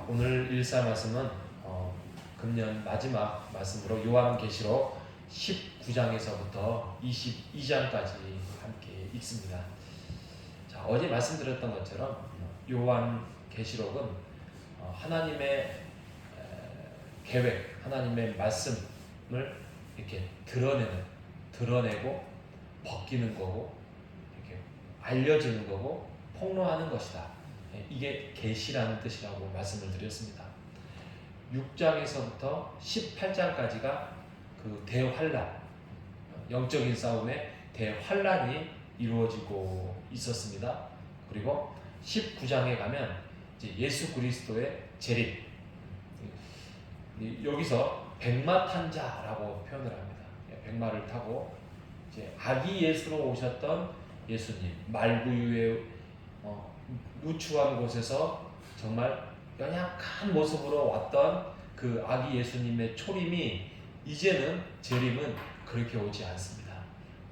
오늘 일사 말씀은 금년 마지막 말씀으로 요한계시록 19장에서부터 22장까지 함께 읽습니다. 자, 어제 말씀드렸던 것처럼 요한계시록은 하나님의 계획, 하나님의 말씀을 이렇게 드러내고 벗기는 거고, 이렇게 알려지는 거고, 폭로하는 것이다. 이게 계시라는 뜻이라고 말씀을 드렸습니다. 6장에서부터 18장까지가 그 대환란, 영적인 싸움의 대환란이 이루어지고 있었습니다. 그리고 19장에 가면 이제 예수 그리스도의 재림, 여기서 백마탄자라고 표현을 합니다. 백마를 타고 이제 아기 예수로 오셨던 예수님, 말구유의 누추한 곳에서 정말 연약한 모습으로 왔던 그 아기 예수님의 초림이 이제는 재림은 그렇게 오지 않습니다.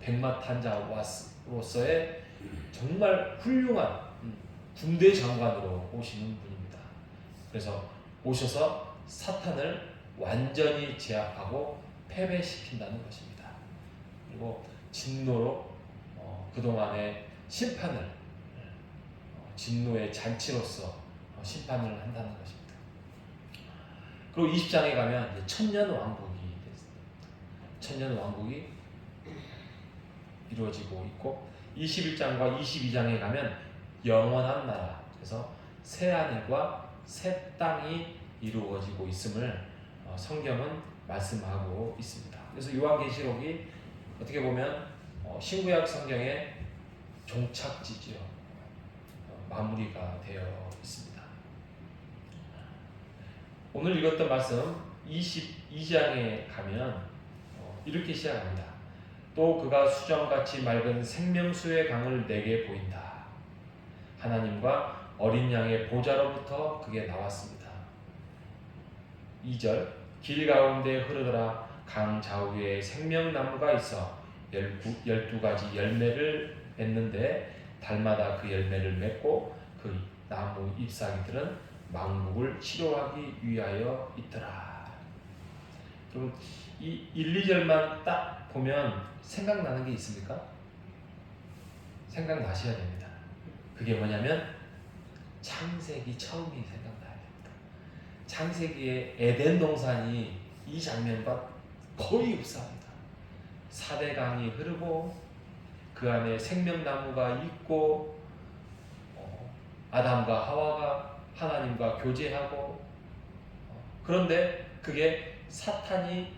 백마탄자로서의 정말 훌륭한 군대 장관으로 오시는 분입니다. 그래서 오셔서 사탄을 완전히 제압하고 패배시킨다는 것입니다. 그리고 진노로 그동안의 심판을 진노의 잔치로서 심판을 한다는 것입니다. 그리고 20장에 가면 천년 왕국이 됐습니다. 천년 왕국이 이루어지고 있고, 21장과 22장에 가면 영원한 나라, 그래서 새 하늘과 새 땅이 이루어지고 있음을 성경은 말씀하고 있습니다. 그래서 요한계시록이 어떻게 보면 신구약 성경의 종착지지요. 마무리가 되어 있습니다. 오늘 읽었던 말씀 22장에 가면 이렇게 시작합니다. 또 그가 수정같이 맑은 생명수의 강을 내게 보인다. 하나님과 어린 양의 보좌로부터 그게 나왔습니다. 2절, 길 가운데 흐르더라. 강 좌우에 생명나무가 있어 12가지 열매를 맺는데 달마다 그 열매를 맺고 그 나무 잎사귀들은 만국을 치료하기 위하여 있더라. 그럼 이 1, 2절만 딱 보면 생각나는 게 있습니까? 생각나셔야 됩니다. 그게 뭐냐면 창세기 처음이 생각나야 됩니다. 창세기의 에덴 동산이 이 장면과 거의 흡사합니다. 4대강이 흐르고 그 안에 생명나무가 있고 아담과 하와가 하나님과 교제하고, 그런데 그게 사탄이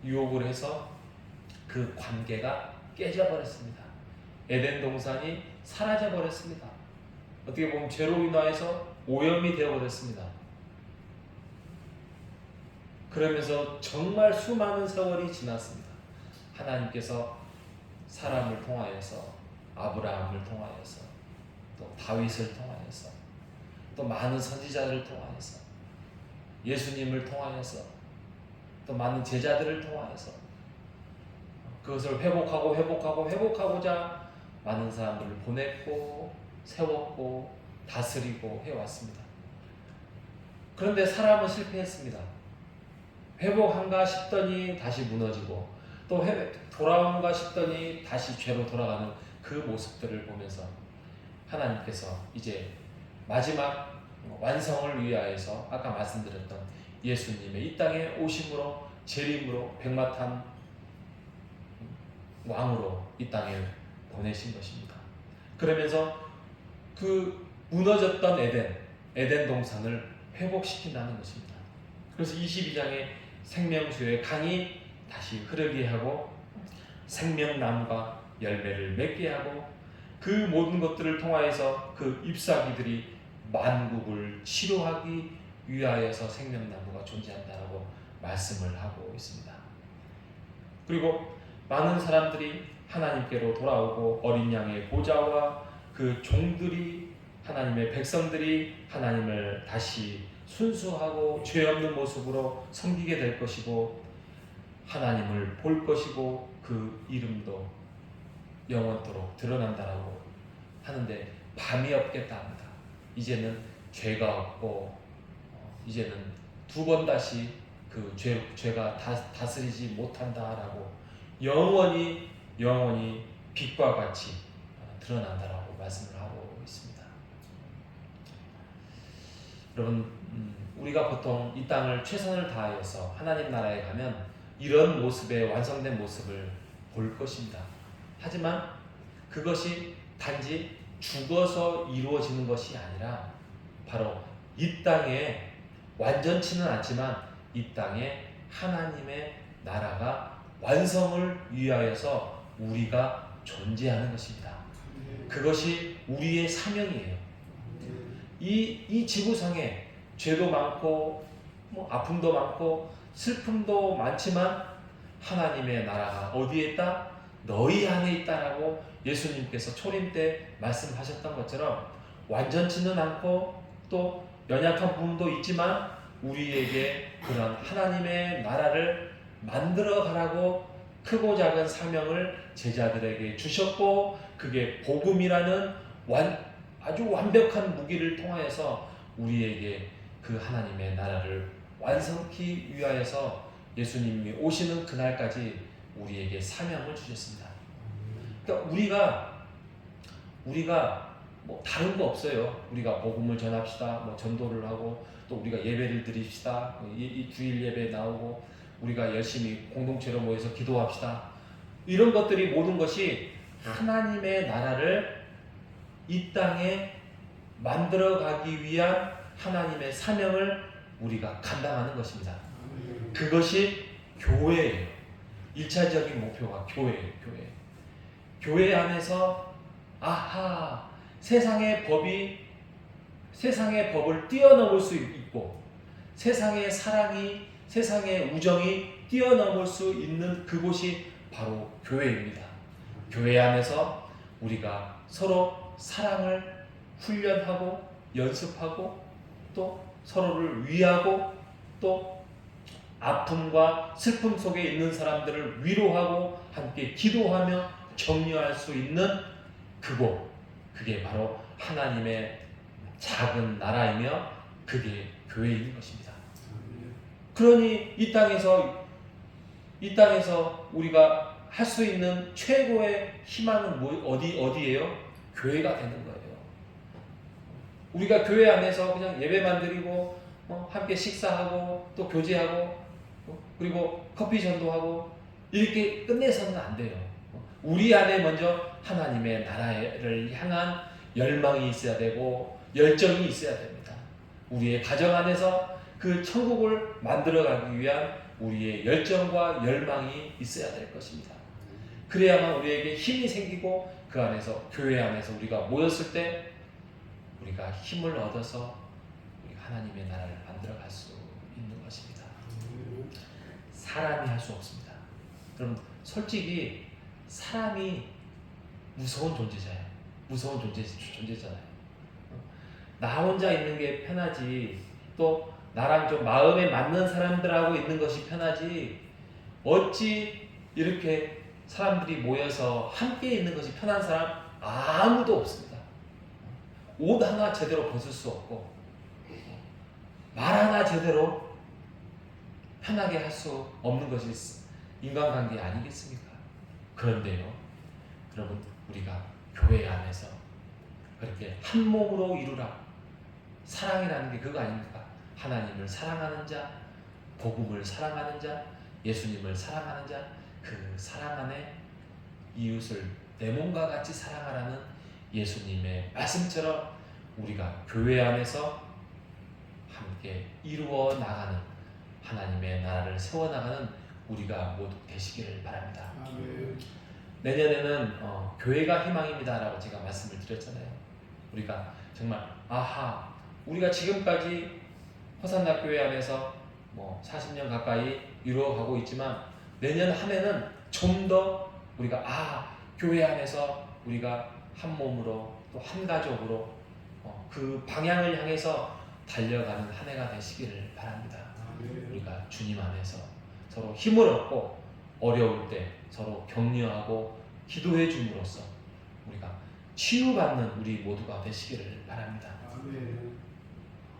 유혹을 해서 그 관계가 깨져버렸습니다. 에덴 동산이 사라져버렸습니다. 어떻게 보면 죄로 인하여서 오염이 되어버렸습니다. 그러면서 정말 수많은 세월이 지났습니다. 하나님께서 사람을 통하여서, 아브라함을 통하여서, 또 다윗을 통하여서, 또 많은 선지자들을 통하여서, 예수님을 통하여서, 또 많은 제자들을 통하여서 그것을 회복하고자 많은 사람들을 보냈고 세웠고 다스리고 해왔습니다. 그런데 사람은 실패했습니다. 회복한가 싶더니 다시 무너지고, 또 돌아온가 싶더니 다시 죄로 돌아가는 그 모습들을 보면서 하나님께서 이제 마지막 완성을 위하여서 아까 말씀드렸던 예수님의 이 땅에 오심으로, 재림으로, 백마탄 왕으로 이 땅에 보내신 것입니다. 그러면서 그 무너졌던 에덴 동산을 회복시킨다는 것입니다. 그래서 22장에 생명수의 강이 다시 흐르게 하고 생명나무가 열매를 맺게 하고 그 모든 것들을 통하여서 그 잎사귀들이 만국을 치료하기 위하여서 생명나무가 존재한다라고 말씀을 하고 있습니다. 그리고 많은 사람들이 하나님께로 돌아오고 어린 양의 보좌와 그 종들이, 하나님의 백성들이 하나님을 다시 순수하고 죄 없는 모습으로 섬기게 될 것이고, 하나님을 볼 것이고, 그 이름도 영원토록 드러난다라고 하는데 밤이 없겠다 합니다. 이제는 죄가 없고 이제는 두 번 다시 그 죄가 다스리지 못한다라고 영원히 빛과 같이 드러난다라고 말씀을 하고 있습니다. 여러분, 우리가 보통 이 땅을 최선을 다하여서 하나님 나라에 가면 이런 모습의 완성된 모습을 볼 것입니다. 하지만 그것이 단지 죽어서 이루어지는 것이 아니라 바로 이 땅에 완전치는 않지만 이 땅에 하나님의 나라가 완성을 위하여서 우리가 존재하는 것입니다. 그것이 우리의 사명이에요. 이 지구상에 죄도 많고 아픔도 많고 슬픔도 많지만 하나님의 나라가 어디에 있다? 너희 안에 있다라고 예수님께서 초림 때 말씀하셨던 것처럼 완전치는 않고 또 연약한 부분도 있지만 우리에게 그런 하나님의 나라를 만들어 가라고 크고 작은 사명을 제자들에게 주셨고 그게 복음이라는 아주 완벽한 무기를 통하여서 우리에게 그 하나님의 나라를 완성케 위하여서 예수님이 오시는 그날까지 우리에게 사명을 주셨습니다. 그러니까 우리가 뭐 다른 거 없어요. 우리가 복음을 전합시다. 뭐 전도를 하고 또 우리가 예배를 드립시다. 이 주일 예배 나오고 우리가 열심히 공동체로 모여서 기도합시다. 이런 것들이 모든 것이 하나님의 나라를 이 땅에 만들어가기 위한 하나님의 사명을 우리가 감당하는 것입니다. 그것이 교회예요. 1차적인 목표가 교회예요. 교회 안에서 세상의 법을 뛰어넘을 수 있고 세상의 사랑이 세상의 우정이 뛰어넘을 수 있는 그곳이 바로 교회입니다. 교회 안에서 우리가 서로 사랑을 훈련하고 연습하고 또 서로를 위하고 또 아픔과 슬픔 속에 있는 사람들을 위로하고 함께 기도하며 격려할 수 있는 그곳, 그게 바로 하나님의 작은 나라이며 그게 교회인 것입니다. 그러니 이 땅에서 우리가 할 수 있는 최고의 희망은 어디예요? 교회가 되는 거예요. 우리가 교회 안에서 그냥 예배만 드리고 함께 식사하고 또 교제하고 그리고 커피 전도하고 이렇게 끝내서는 안 돼요. 우리 안에 먼저 하나님의 나라를 향한 열망이 있어야 되고 열정이 있어야 됩니다. 우리의 가정 안에서 그 천국을 만들어가기 위한 우리의 열정과 열망이 있어야 될 것입니다. 그래야만 우리에게 힘이 생기고 그 안에서 교회 안에서 우리가 모였을 때 우리가 힘을 얻어서 우리 하나님의 나라를 만들어갈 수 있는 것입니다. 사람이 할 수 없습니다. 그럼 솔직히 사람이 무서운 존재잖아요. 나 혼자 있는 게 편하지 또 나랑 좀 마음에 맞는 사람들하고 있는 것이 편하지 어찌 이렇게 사람들이 모여서 함께 있는 것이 편한 사람 아무도 없습니다. 옷 하나 제대로 벗을 수 없고 말 하나 제대로 편하게 할 수 없는 것이 인간관계 아니겠습니까? 그런데요, 여러분 우리가 교회 안에서 그렇게 한 몸으로 이루라. 사랑이라는 게 그거 아닙니까? 하나님을 사랑하는 자, 복음을 사랑하는 자, 예수님을 사랑하는 자, 그 사랑 안에 이웃을 내 몸과 같이 사랑하라는 예수님의 말씀처럼 우리가 교회 안에서 함께 이루어 나가는 하나님의 나라를 세워나가는 우리가 모두 되시기를 바랍니다. 내년에는 교회가 희망입니다라고 제가 말씀을 드렸잖아요. 우리가 정말 우리가 지금까지 호산나 교회 안에서 40년 가까이 이루어가고 있지만 내년 한 해는 좀 더 우리가 교회 안에서 우리가 한 몸으로 또 한 가족으로 그 방향을 향해서 달려가는 한 해가 되시기를 바랍니다. 우리가 주님 안에서 서로 힘을 얻고 어려울 때 서로 격려하고 기도해 줌으로써 우리가 치유받는 우리 모두가 되시기를 바랍니다.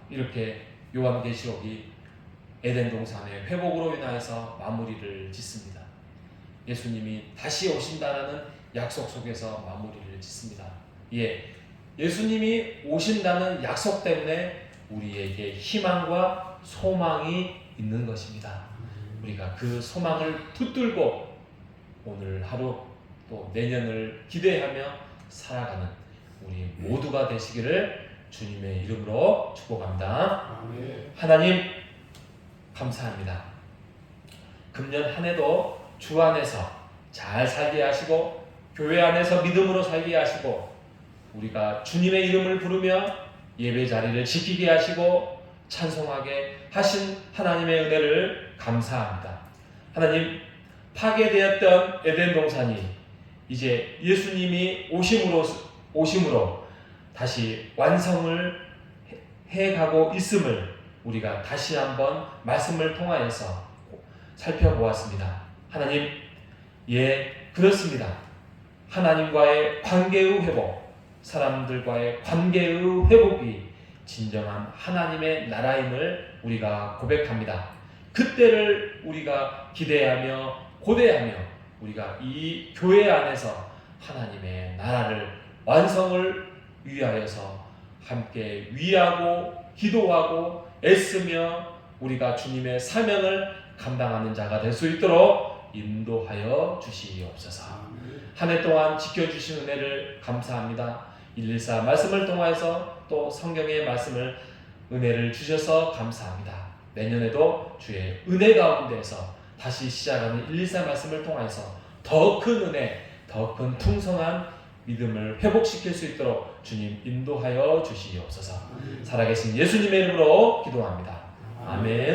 이렇게 요한계시록이 에덴 동산의 회복으로 인하여서 마무리를 짓습니다. 예수님이 다시 오신다는 약속 속에서 마무리를 짓습니다. 예수님이 오신다는 약속 때문에 우리에게 희망과 소망이 있는 것입니다. 우리가 그 소망을 붙들고 오늘 하루 또 내년을 기대하며 살아가는 우리 모두가 되시기를 주님의 이름으로 축복합니다. 하나님 감사합니다. 금년 한 해도 주 안에서 잘 살게 하시고 교회 안에서 믿음으로 살게 하시고 우리가 주님의 이름을 부르며 예배 자리를 지키게 하시고 찬송하게 하신 하나님의 은혜를 감사합니다. 하나님, 파괴되었던 에덴 동산이 이제 예수님이 오심으로 다시 완성을 해가고 있음을 우리가 다시 한번 말씀을 통하여서 살펴보았습니다. 하나님, 그렇습니다. 하나님과의 관계의 회복, 사람들과의 관계의 회복이 진정한 하나님의 나라임을 우리가 고백합니다. 그때를 우리가 기대하며 고대하며 우리가 이 교회 안에서 하나님의 나라를 완성을 위하여서 함께 위하고 기도하고 애쓰며 우리가 주님의 사명을 감당하는 자가 될 수 있도록 인도하여 주시옵소서. 한 해 동안 지켜주신 은혜를 감사합니다. 114 말씀을 통하여서 또 성경의 말씀을 은혜를 주셔서 감사합니다. 내년에도 주의 은혜 가운데에서 다시 시작하는 114 말씀을 통하여서 더 큰 은혜, 더 큰 풍성한 믿음을 회복시킬 수 있도록 주님 인도하여 주시옵소서. 살아계신 예수님의 이름으로 기도합니다. 아멘.